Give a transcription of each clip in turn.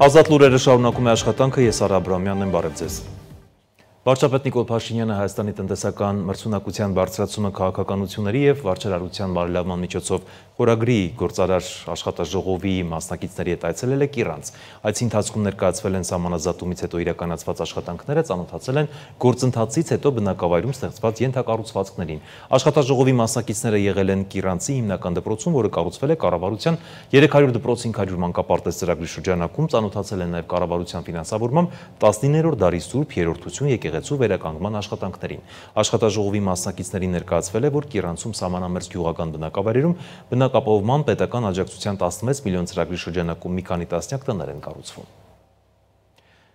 Ազատ լուրերը շարունակում է աշխատանքը, ես Արա Աբրամյանն եմ, բարև ձեզ։ Վարչապետ Նիկոլ Փաշինյանը Հայաստանի տնտեսական մրցունակության բարձրացումը քաղաքականությունների և վարչարարության բարելավման միջոցով խորագրի գործարար աշխատաժողովի մասնակիցների հետ այցելել է Կիրանց։ Այցի ընթացքում ներկայացվել են սահմանազատումից հետո իրականացված աշխատանքները, ծանոթացել են գործընթացից հետո բնակավայրում ստեղծված ենթակառուցվածքներին։ Աշխատաժողովի մասնակիցները եղել են Կիրանցի հիմնական դպրոցում, որը կառուցվել է կառավարության 300 դպրոց-500 մանկապարտեզ ծրագրի շրջանակում, ծանոթացել են նաև կառավարության ֆինանսավորմամբ 19-րդ դարի Սուրբ Երրորդություն եկեղեցու վերականգնման աշխատանքներին։ Աշխատաժողովի մասնակիցներին ներկայացվել է, որ Կիրանցում սահմանամերձ գյուղական բնակավայրերում բնակապահովման պետական աջակցության 16 միլիոն ծրագրի շրջանակում մի քանի տասնյակ տներ են կառուցվում։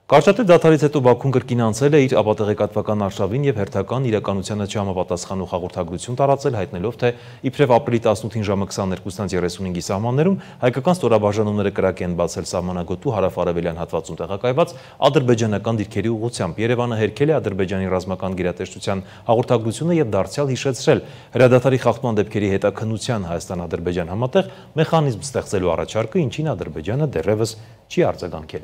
Կարճատև դադարից հետո Բաքուն կրկին անցել է իր ապատեղեկատվական արշավին և հերթական իրականությանը չհամապատասխանող հաղորդագրություն տարածել, հայտնելով, թե իբրև ապրիլի 18-ին ժամը 22:35-ի սահմաններում հայկական ստորաբաժանումները կրակ են բացել սահմանագոտու հարավ-արևելյան հատվածում տեղակայված ադրբեջանական դիրքերի ուղղությամբ։ Երևանը հերքել է Ադրբեջանի ռազմական գերատեսչության հաղորդագրությունը և դարձյալ հիշեցրել հրադադարի խախտման դեպքերի հետաքննության Հայաստան-Ադրբեջան համատեղ մեխանիզմ ստեղծելու առաջարկը, ինչին Ադրբեջանը դեռևս չի արձագանքել։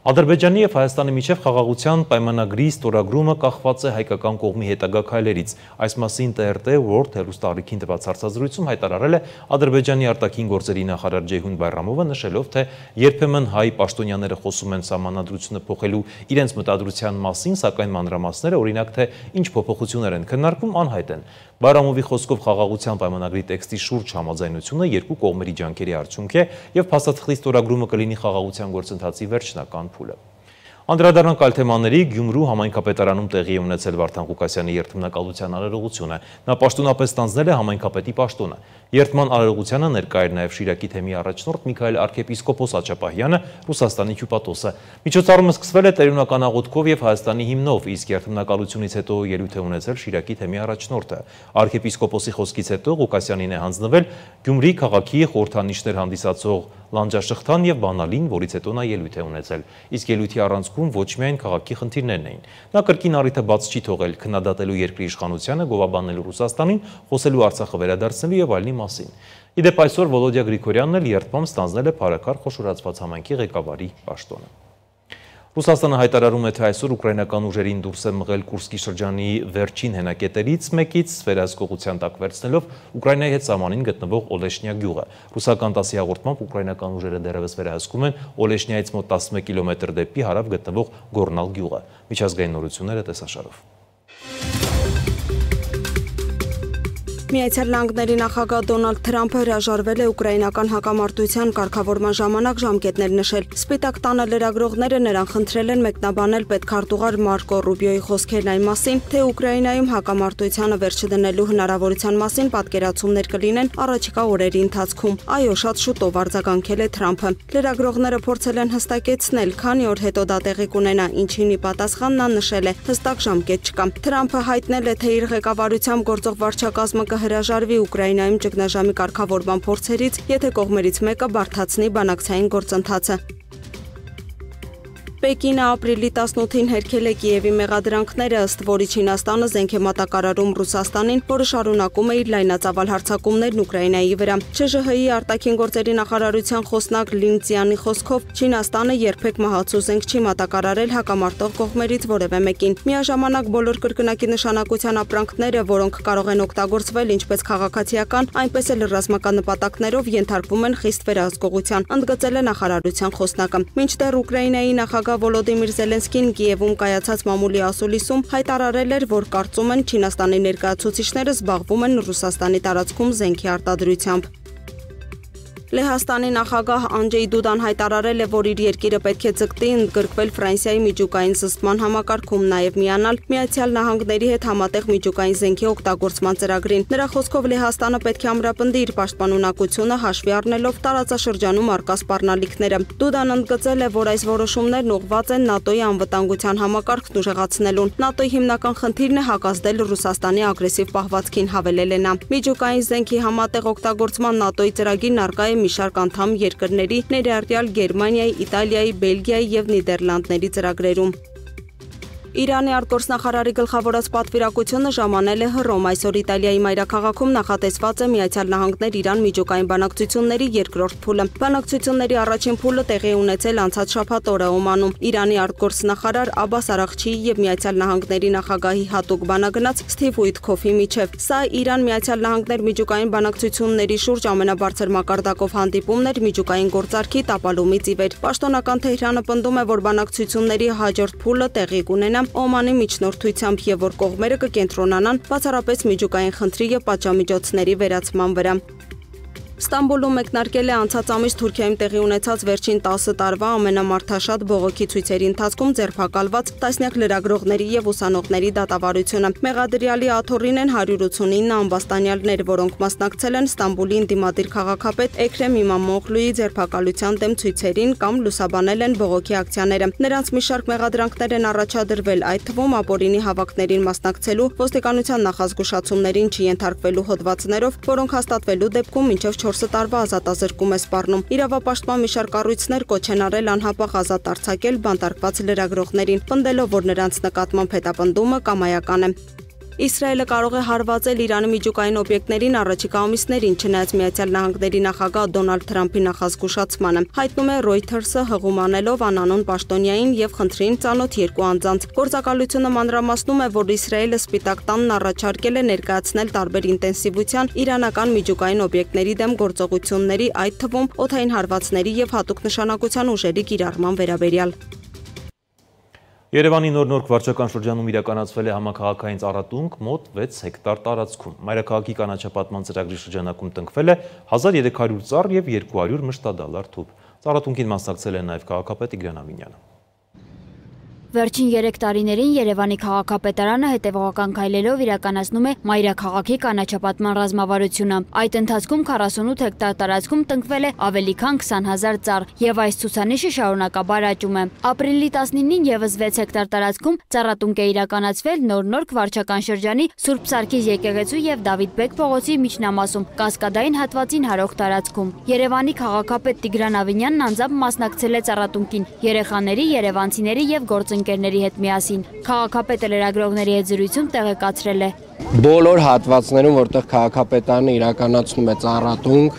Ադրբեջանի և Հայաստանի միջև խաղաղության պայմանագրի ստորագրումը կախված է հայկական կողմի հետագա քայլերից։ Այս մասին ՏՌՏ World հեռուստաալիքին տված հարցազրույցում հայտարարել է Ադրբեջանի արտաքին գործերի նախարար Ջեյհուն Բայրամովը, նշելով, թե երբեմն հայ պաշտոնյաները խոսում են սահմանադրությունը փոխելու իրենց մտադրության մասին, սակայն մանրամասները, օրինակ թե ինչ փոփոխություններ են քննարկվում, անհայտ են։ Բայրամովի խոսքով խաղաղության պայմանագրի տեքստի շուրջ համաձայնությունը երկու կողմերի ջանքերի արդյունք է և փաստաթղթի ստորագրումը կլինի խաղաղության գործընթացի վերջնական փուլը։ Անդրադառնանք այլ թեմաների, Գյումրու համայնքապետարանում տեղի է ունեցել Վարդան Ղուկասյանի երթմնակալության արարողությունը։ Նա պաշտոնապես ստանձնել է համայնքապետի պաշտոնը։ Երթման արարողությանը ներկա էր նաև Շիրակի թեմի առաջնորդ Միքայել arczepiskopos Աչապահյանը, Ռուսաստանի հյուպատոսը։ Միջոցառումը սկսվել է տերունական աղոթքով և Հայաստանի հիմնով, իսկ երթմնակալությունից հետո ելույթ է ունեցել Շիրակի թեմի առաջնորդը։ Arczepiskoposի խոսքից հետո Ղուկասյանին է հանձնվել Գյումրի քաղաքի խորհրդանիշներ հանդիսացող լանջաշղթան և բանալին, որից հետո նա ելույթ է ունեցել։ Իսկ ելույթի առանցքում ոչ միայն քաղաքի խնդիրներն էին։ Նա կրկին առիթը բաց չի թողել քննադատելու երկրի իշխանությանը, գովաբանելու Ռուսաստանին, խոսելու Արցախը վերադարձնելու և այլնի մասին։ Իդեպ այսօր Վոլոդիա Գրիգորյանն էլ երթմամբ ստանձնել է Փարաքար խոշորացված համայնքի ղեկավարի պաշտոնը։ Ռուսաստանը հայտարարում է, թե այսօր ուկրաինական ուժերին դուրս է մղել Կուրսկի շրջանի վերջին հենակետերից մեկից, վերահսկողության տակ վերցնելով Ուկրաինայի հետ սահմանին գտնվող Օլեշնիա գյուղը։ Ռուսական ՏԱՍ-ի հաղորդմամբ ուկրաինական ուժերը դեռևս վերահսկում են Օլեշնիայից մոտ 11 կիլոմետր դեպի հարավ գտնվող Գորնալ գյուղը։ Միջազգային նորությունները տեսաշարով։ Միացյալ Նահանգների նախագահ Դոնալդ Թրամփը հրաժարվել է ուկրաինական հակամարտության կարգավորման ժամանակ ժամկետներ նշել։ Սպիտակ տանը լրագրողները նրան խնդրել են մեկնաբանել պետքարտուղար Մարկո Ռուբիոյի խոսքերն այն մասին, թե Ուկրաինայում հակամարտությանը վերջ դնելու հնարավորության մասին պատկերացումներ կլինեն առաջիկա օրերի ընթացքում։ Այո, շատ շուտով արձագանքել է Թրամփը։ Լրագրողները փորձել են հստակեցնել, քանի օր հետո դա տեղի կունենա, ինչին ի պատասխան նա նշել է՝ հստակ ժամկետ չկա։ Թրամփը հայտնել է, թե իր ղեկավարությամբ գործող վարչակազմը հրաժարվի Ուկրաինայում ճգնաժամի կարգավորման փորձերից, եթե կողմերից մեկը բարդացնի բանակցային գործընթացը։ Պեկինը ապրիլի 18-ին հերքել է Կիևի մեղադրանքները, ըստ որի Չինաստանը զենք է մատակարարում Ռուսաստանին, որը շարունակում է իր լայնածավալ հարձակումներն Ուկրաինայի վրա։ ՉԺՀ-ի արտաքին գործերի նախարարության խոսնակ Լին Ցյանի խոսքով Չինաստանը երբեք մահացու զենք չի մատակարարել հակամարտող կողմերից որևէ մեկին։ Միաժամանակ բոլոր կրկնակի նշանակության ապրանքները, որոնք կարող են օգտագործվել ինչպես քաղաքացիական, այնպես էլ ռազմական նպատակներով, ենթարկվում են խիստ վերահսկողության, ընդգծել է նախարարության խոսնակը։ Մինչդեռ Ուկրաինայի նախագահ Վոլոդիմիր Զելենսկին Կիևում կայացած մամուլի ասուլիսում հայտարարել էր, որ կարծում են Չինաստանի ներկայացուցիչները զբաղվում են Ռուսաստանի տարածքում զենքի արտադրությամբ։ Լեհաստանի նախագահ Անջեյ Դուդան հայտարարել է, որ իր երկիրը պետք է ձգտի ընդգրկվել Ֆրանսիայի միջուկային զսպման համակարգում, նաև միանալ Միացյալ Նահանգների հետ համատեղ միջուկային զենքի օգտագործման ծրագրին։ Նրա խոսքով Լեհաստանը պետք է ամրապնդի իր պաշտպանունակությունը, հաշվի առնելով տարածաշրջանում առկա սպառնալիքները։ Դուդան ընդգծել է, որ այս որոշումներն ուղղված են ՆԱՏՕ-ի անվտանգության համակարգն ուժեղացնելուն։ ՆԱՏՕ-ի հիմնական խնդիրն է հակազդել Ռուսաստանի ագրեսիվ պահվածքին, հավելել է նա։ Միջուկային զենքի համատեղ օգտագործման ՆԱՏՕ-ի ծրագիրն առկա է մի շարք անդամ երկրների, ներառյալ Գերմանիայի, Իտալիայի, Բելգիայի և Նիդերլանդների ծրագրերում։ Իրանի արտգործնախարարի գլխավորած պատվիրակությունը ժամանել է Հռոմ։ Այսօր Իտալիայի մայրաքաղաքում նախատեսված է Միացյալ Նահանգներ Իրան միջուկային բանակցությունների երկրորդ փուլը։ Բանակցությունների առաջին փուլը տեղի ունեցել անցած շաբաթ օրը Օմանում։ Իրանի արտգործնախարար Աբբաս Արաղչիի եւ Միացյալ Նահանգների նախագահի հատուկ բանագնաց Սթիվ Ուիթքոֆի միջև։ Սա Իրան-Միացյալ Նահանգներ միջուկային բանակցությունների շուրջ ամենաբարձր մակարդակով հանդիպումն էր միջուկային գործարքի տապալումից ի վեր։ Պաշտոնական Թեհրանը պնդում է, որ բանակցությունների հաջորդ փուլը տեղի կունենա Օմանի միջնորդությամբ եւ որ կողմերը կկենտրոնանան բացառապես միջուկային խնդրի եւ պատժամիջոցների վերացման վրա։ Ստամբուլում մեկնարկել է անցած ամիս Թուրքիայում տեղի ունեցած վերջին 10 տարվա ամենամարդաշատ բողոքի ցույցերի ընթացքում ձերբակալված տասնյակ լրագրողների եւ ուսանողների դատավարությունը։ Մեղադրյալի աթոռին են 189 ամբաստանյալներ, որոնք մասնակցել են Ստամբուլի ընդդիմադիր քաղաքապետ Էքրեմ Իմամօղլուի ձերբակալության դեմ ցույցերին կամ լուսաբանել են բողոքի ակցիաները։ Նրանց մի շարք մեղադրանքներ են առաջադրվել, այդ թվում ապօրինի հավաքներին մասնակցելու, ոստիկանության նախազգուշացումներին չենթարկվելու հոդվածներով, որոնք հաստատվելու դեպքում մինչև 4 տարվա ազատազրկում է սպառնում։ Իրավապաշտպան մի շարք կառույցներ կոչ են արել անհապաղ ազատ արձակել բանտարկված լրագրողներին, պնդելով, որ նրանց նկատմամբ հետապնդումը կամայական է։ Իսրայելը կարող է հարվածել Իրանի միջուկային օբյեկտներին առաջիկա ամիսներին, չնայած Միացյալ Նահանգների նախագահ Դոնալդ Թրամփի նախազգուշացմանը։ Հայտնում է Reuters-ը հղում անելով անանուն պաշտոնյային եւ խնդրին ծանոթ երկու անձանց։ Գործակալությունը մանրամասնում է, որ Իսրայելը Սպիտակ տանն առաջարկել է ներկայացնել տարբեր ինտենսիվության իրանական միջուկային օբյեկտների դեմ գործողությունների, այդ թվում օդային հարվածների եւ հատուկ նշանակության ուժերի կիրառման վերաբերյալ։ Երևանի նոր-նորք վարչական շրջանում իրականացվել է համաքաղաքային ծառատունք մոտ 6 հեկտար տարածքում։ Մայրաքաղաքի կանաչապատման ծրագրի շրջանակում տնկվել է 1300 ծառ եւ 200 մշտադալար թուփ։ Ծառատունքին մասնակցել է նաեւ քաղաքապետ Իգրան Ավինյանը։ Վերջին 3 տարիներին Երևանի քաղաքապետարանը հետևողական քայլերով իրականացնում է մայրաքաղաքի կանաչապատման ռազմավարությունը։ Այդ ընթացքում 48 հեկտար տարածքում տնկվել է ավելի քան 20,000 ծառ եւ այս ցուցանիշը շարունակաբար աճում է։ Ապրիլի 19-ին եւս 6 հեկտար տարածքում ծառատունք է իրականացվել նոր-նորք վարչական շրջանի Սուրբ Սարգիս եկեղեցու եւ Դավիթ Բեկ փողոցի միջնամասում կասկադային հատվածին հարող տարածքում։ Երևանի քաղաքապետ Տիգրան Ավինյանն անձամբ մասնակցել է ծառատունքին երեխաների, երևանցիների եւ գործընկերների հետ միասին։ Քաղաքապետը լրագրողների հետ զրույցում տեղեկացրել է. Բոլոր հատվածներում, որտեղ քաղաքապետարանը իրականացնում է ծառատունք,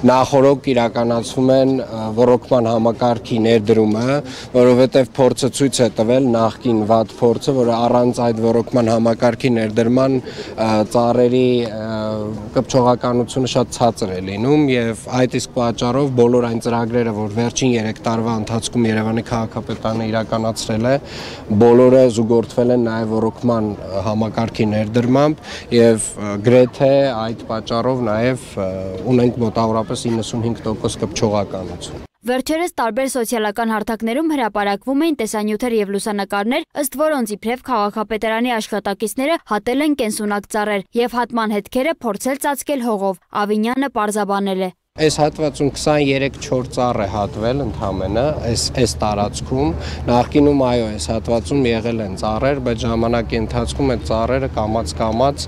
նախորոք իրականացվում են ոռոգման համակարգի ներդրումը, որովհետև փորձը ցույց է տվել նախկին վատ փորձը, որ առանց այդ ոռոգման համակարգի ներդրման ծառերի կպչողականությունը շատ ցածր է լինում եւ այդ իսկ պատճառով բոլոր այն ծրագրերը, որ վերջին 3 տարվա ընթացքում Երևանի քաղաքապետարանը իրականացրել է, բոլորը զուգորդվել են նաեւ ոռոգման համակարգի ներդրմամբ եւ գրեթե այդ պատճառով նաեւ ունենք մոտավորապես 95% կպչողականություն։ Վերջերս տարբեր սոցիալական հարթակներում հրապարակվում էին տեսանյութեր եւ լուսանկարներ, ըստ որոնց իբրև քաղաքապետարանի աշխատակիցները հատել են կենսունակ ծառեր եւ հատման հետքերը փորձել ծածկել հողով։ Ավինյանը պարզաբանել է. Այս հատվածում 23-4 ծառ է հատվել ընդհանրապես այս տարածքում, նախկինում այո, այս հատվածում եղել են ծառեր, բայց ժամանակի ընթացքում այդ ծառերը կամաց-կամաց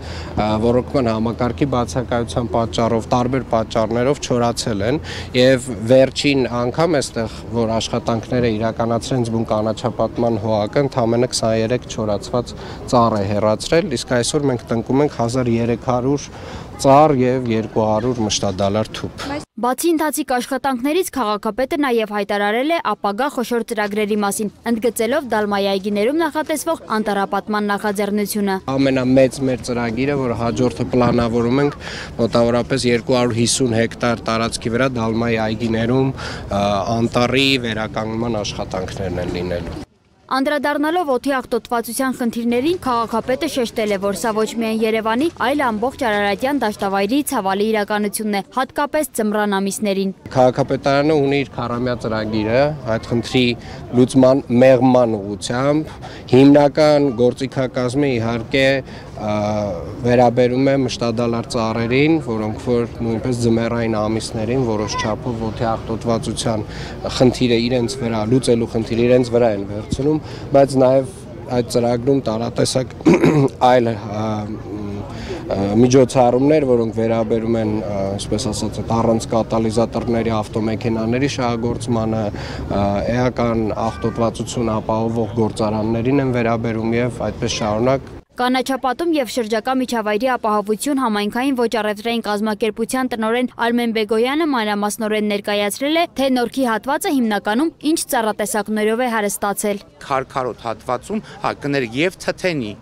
ոռոգման համակարգի բացակայության պատճառով, տարբեր պատճառներով չորացել են եւ վերջին անգամ այստեղ, որ աշխատանքները իրականացրեն զբուն կանաչապատման հողակը, ընդհանրապես 23 չորացված ծառ է հեռացրել, իսկ այսօր մենք տնկում ենք 1300 ծառ եւ 200 մշտադալար թուփ։ Բացի ընթացիկ աշխատանքներից քաղաքապետը նաև հայտարարել է ապագա խոշոր ծրագրերի մասին, ընդգծելով Դալմայի այգիներում նախատեսվող անտառապատման նախաձեռնությունը։ Ամենամեծ մեր ծրագիրը, որ հաջորդը պլանավորում ենք, մոտավորապես 250 հեկտար տարածքի վրա Դալմայի այգիներում անտառի վերականգնման աշխատանքներն են լինելու։ Անդրադառնալով օդի աղտոտվածության խնդիրներին, քաղաքապետը շեշտել է, որ սա ոչ միայն Երևանի, այլ ամբողջ Արարատյան դաշտավայրի ցավալի իրականությունն է, հատկապես ձմռան ամիսներին։ Քաղաքապետարանը ունի իր քառամյա ծրագիրը, այդ խնդրի լուծման մեղման ուղղությամբ, հիմնական գործիքակազմը իհարկե վերաբերում է մշտադալար ծառերին, որոնք որ նույնպես ձմեռային ամիսներին որոշ չափով օդի աղտոտվածության խնդիրը իրենց վրա, լուծելու խնդիրը իրենց վրա են վերցնում, բայց նաև այդ ծրագրում տարատեսակ այլ միջոցառումներ, որոնք վերաբերում են, այսպես ասած, առանց կատալիզատորների ավտոմեքենաների շահագործմանը, էական աղտոտվածություն ապահովող գործարաններին են վերաբերում եւ այդպես շարունակ։ Կանաչապատում եւ շրջակա միջավայրի ապահովություն համայնքային ոչ առևտրային կազմակերպության տնօրեն Արմեն Բեգոյանը մանրամասնորեն ներկայացրել է, թե նորքի հատվածը հիմնականում ինչ ծառատեսակներով է հարստացել։ Քարքարոտ հատվածում կներեք եւ թթենի։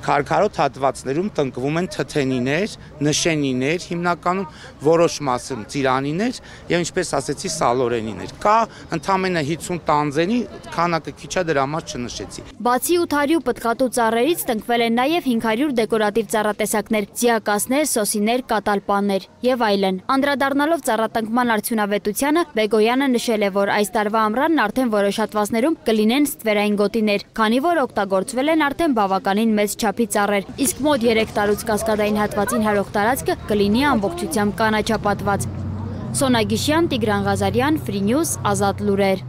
Քարքարոտ հատվածներում տնկվում են թթենիներ, նշենիներ, հիմնականում որոշ մասում ծիրանիներ եւ ինչպես ասեցի սալորենիներ։ Կա ընդամենը 50 տանձենի, քանակը քիչ է, դրա համար չնշեցի։ Բացի 800 պտղատու ծառերից տնկվել են նաեւ 500 դեկորատիվ ծառատեսակներ, ձիակասներ, սոսիներ, կատալպաններ եւ այլն։ Անդրադառնալով ծառատնկման արդյունավետությանը, Բեգոյանը նշել է, որ այս տարվա ամռանն արդեն որոշ հատվածներում կլինեն ստվերային գոտիներ, քանի որ օգտագործվել են արդեն բավականին մեծ չափի ծառեր, իսկ մոտ 3 տարուց Կասկադային հատվածին հարող տարածքը կլինի ամբողջությամբ կանաչապատված։ Սոնա Գիշյան, Տիգրան Ղազարյան, Free News, Ազատ լուրեր։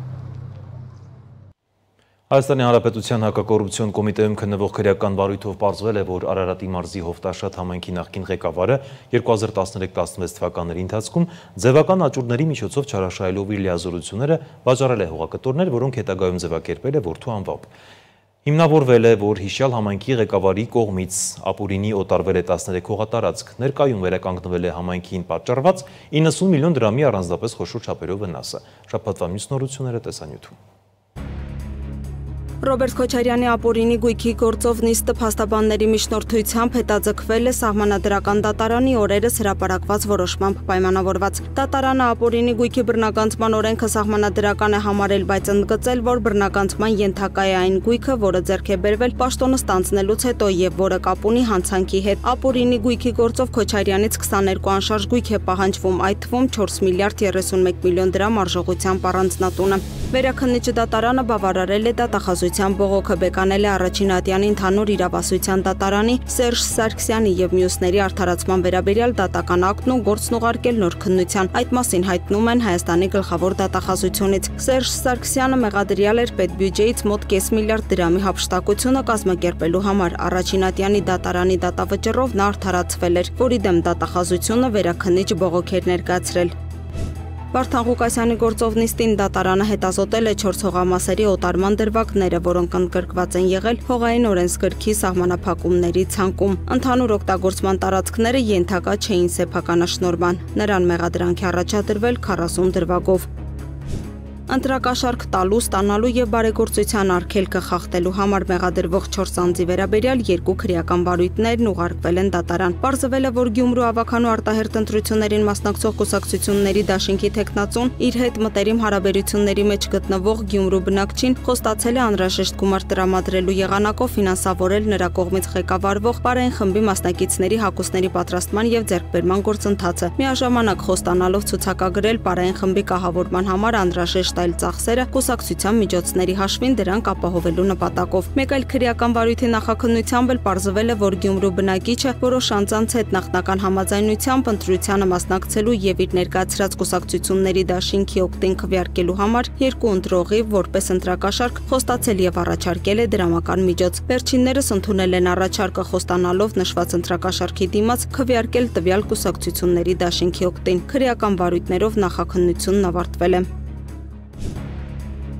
Հայաստանի Հանրապետության հակակոռուպցիոն կոմիտեում քննվող քրեական վարույթով պարզվել է, որ Արարատի մարզի Հովտաշատ համայնքի նախկին ղեկավարը 2013-16 թվականների ընթացքում ձևական աճուրների միջոցով չարաշահելով իր լիազորությունները վաճառել է հողակտորներ, որոնք հետագայում ձևակերպել է որդու անվամբ։ Հիմնավորվել է, որ հիշյալ համայնքի ղեկավարի կողմից ապուրինի օտարվել է 13 հողատարածք, ներկայում վերականգնվել է համայնքին պատճառված 90 միլիոն դրամի առանձնապես խոշոր չափերով վնասը։ Շաբաթվա մյուս նորությունները տեսանյութում։ Ռոբերտ Քոչարյանի ապօրինի գույքի գործով նիստը փաստաբանների միջնորդությամբ հետաձգվել է Սահմանադրական դատարանի օրերս հրապարակված որոշմամբ պայմանավորված։ Դատարանը ապօրինի գույքի բռնականցման օրենքը սահմանադրական է համարել, բայց ընդգծել, որ բռնականցման ենթակա է այն գույքը, որը ձեռք է բերվել պաշտոնը ստանձնելուց հետո եւ որը կապ ունի հանցանքի հետ։ Ապօրինի գույքի գործով Քոչարյանից 22 անշարժ գույք է պահանջվում, այդ թվում 4 միլիարդ 31 միլիոն դրամ արժողությամբ առանձնատունը։ Վերաքննիչը դատարանը բավարարել է դատախազության բողոքը, բեկանել է Առաջին ատյանի ընդհանուր իրավասության դատարանի Սերժ Սարգսյանի եւ մյուսների արդարացման վերաբերյալ դատական ակտն ու գործն ուղարկել նոր քննության։ Այդ մասին հայտնում են Հայաստանի գլխավոր դատախազությունից։ Սերժ Սարգսյանը մեղադրյալ էր պետբյուջեից մոտ կես միլիարդ դրամի հափշտակությունը կազմակերպելու համար։ Առաջին ատյանի դատարանի դատավճռով նա արդարացվել էր, որի դեմ դատախազությունը վերաքննիչ բողոք էր ներկայացրել։ Վարդան Ղուկասյանի գործով նիստին դատարանը հետազոտել է 4 հողամասերի օտարման դրվագները, որոնք ընդգրկված են եղել հողային օրենսգրքի սահմանափակումների ցանկում։ Ընդհանուր օգտագործման տարածքները ենթակա չէին սեփականաշնորհման։ Նրան մեղադրանք է առաջադրվել 40 դրվագով։ Ընտրակաշարք տալու, ստանալու եւ բարեգործության արգելքը խախտելու համար մեղադրվող 4 անձի վերաբերյալ 2 քրեական վարույթներն ուղարկվել են դատարան։ Պարզվել է, որ Գյումրու ավականու արտահերթ ընտրություններին մասնակցող կուսակցությունների դաշինքի թեկնածուն իր հետ մտերիմ հարաբերությունների մեջ գտնվող Գյումրու բնակչին խոստացել է անհրաժեշտ գումար տրամադրելու եղանակով ֆինանսավորել նրա կողմից ղեկավարվող պարային խմբի մասնակիցների հագուստների պատրաստման եւ ձեռքբերման գործընթացը։ Միաժամանակ խոստանալով ցուցակագրել պարային խմբի կահավորման համար անհրաժեշտ այլ ծախսերը կուսակցության միջոցների հաշվին դրանք ապահովելու նպատակով։ Մեկ այլ քրեական վարույթի նախաքննությամբ էլ պարզվել է, որ Գյումրու բնակիչը որոշ անձանց հետ նախնական համաձայնությամբ ընտրությանը մասնակցելու եւ իր ներկայացրած կուսակցությունների դաշինքի օգտին քվեարկելու համար 2 ընտրողի որպես ընտրակաշարք խոստացել եւ առաջարկել է դրամական միջոց։ Վերջիններս ընդունել են առաջարկը խոստանալով նշված ընտրակաշարքի դիմաց քվեարկել տվյալ կուսակցությունների դաշինքի օգտին։ Քրեական վարույթներով նախաքննությունն ավարտվել է։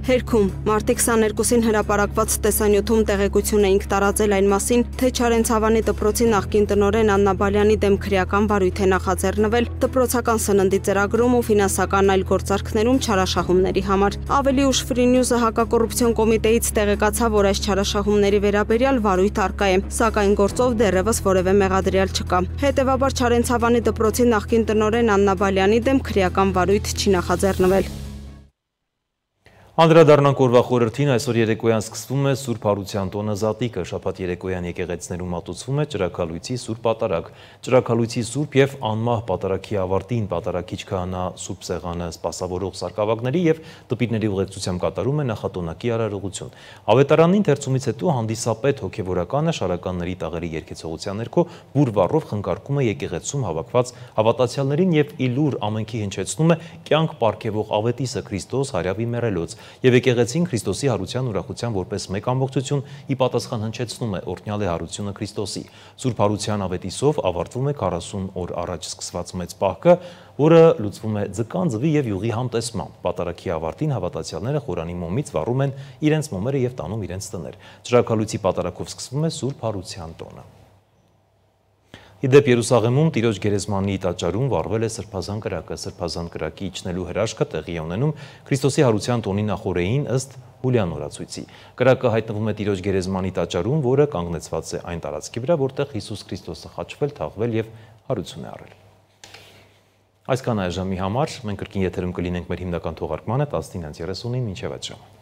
Հերքում մարտի 22-ին հրապարակված տեսանյութում տեղեկություն էինք տարածել այն մասին, թե Չարենցավանի դպրոցի նախկին տնօրեն Աննա Բալյանի դեմ քրեական վարույթ է նախաձեռնվել դպրոցական սննդի ծրագրում ու ֆինանսական այլ գործարքներում չարաշահումների համար։ Ավելի ուշ Free News-ը հակակոռուպցիոն կոմիտեից տեղեկացավ, որ այս չարաշահումների վերաբերյալ վարույթ առկա է, սակայն գործով դեռևս որևէ մեղադրյալ չկա։ Հետևաբար Չարենցավանի դպրոցի նախկին տնօրեն Աննա Բալյանի դեմ քրեական վարույթ չի նախաձեռնվել։ Անդրադառնանք օրվա խորհրդին, այսօր երեկոյան սկսվում է Սուրբ Հարության տոնը Զատիկը, շաբաթ երեկոյան եկեղեցիներում մատուցվում է Ճրագալույցի Սուրբ Պատարագ, Ճրագալույցի Սուրբ եւ անմահ պատարագի ավարտին պատարագիչ քահանա Սուրբ Սեղանը սպասավորող սարկավագների եւ տպիրների ուղեկցությամբ կատարում է նախատոնակի արարողություն։ Ավետարանին ընթերցումից հետո հանդիսապետ հոգեվորականը շարականների տաղերի երգեցողության ներքո բուրվառով խնկարկում է եկեղեցում հավաքված հավատացյալներին եւ իլուր ամենքի հնչեցնում է կյանք պարգևող ավետիսը Քրիստոս հարյավի մեռելոց։ եւ եկեղեցին Քրիստոսի հարության ուրախության որպես մեկ ամբողջություն ի պատասխան հնչեցնում է օրհնյալ է հարությունը Քրիստոսի։ Սուրբ հարության ավետիսով ավարտվում է 40 օր առաջ սկսված մեծ պահքը, որը լուծվում է ձկան, ձվի եւ յուղի համտեսմամբ։ Պատարագի ավարտին հավատացյալները խորանի մոմից վառում են իրենց մոմերը եւ տանում իրենց տներ։ Ջրակալույցի պատարագով սկսվում է Սուրբ հարության տոնը։ Իդեպ Երուսաղեմում Տիրոջ գերեզմանի տաճարում վառվել է սրբազան կրակը։ Սրբազան կրակի իջնելու հրաշքը տեղի է ունենում Քրիստոսի հարության տոնի նախօրեին ըստ Հուլիան օրացույցի։ Կրակը հայտնվում է Տիրոջ գերեզմանի տաճարում, որը կանգնեցված է այն տարածքի վրա, որտեղ Հիսուս Քրիստոսը խաչվել, թաղվել եւ հարություն է առել։ Այսքան այժմի համար մենք կրկին եթերում կլինենք մեր հիմնական թողարկմանը 19:30-ին մինչև այդ ժամը։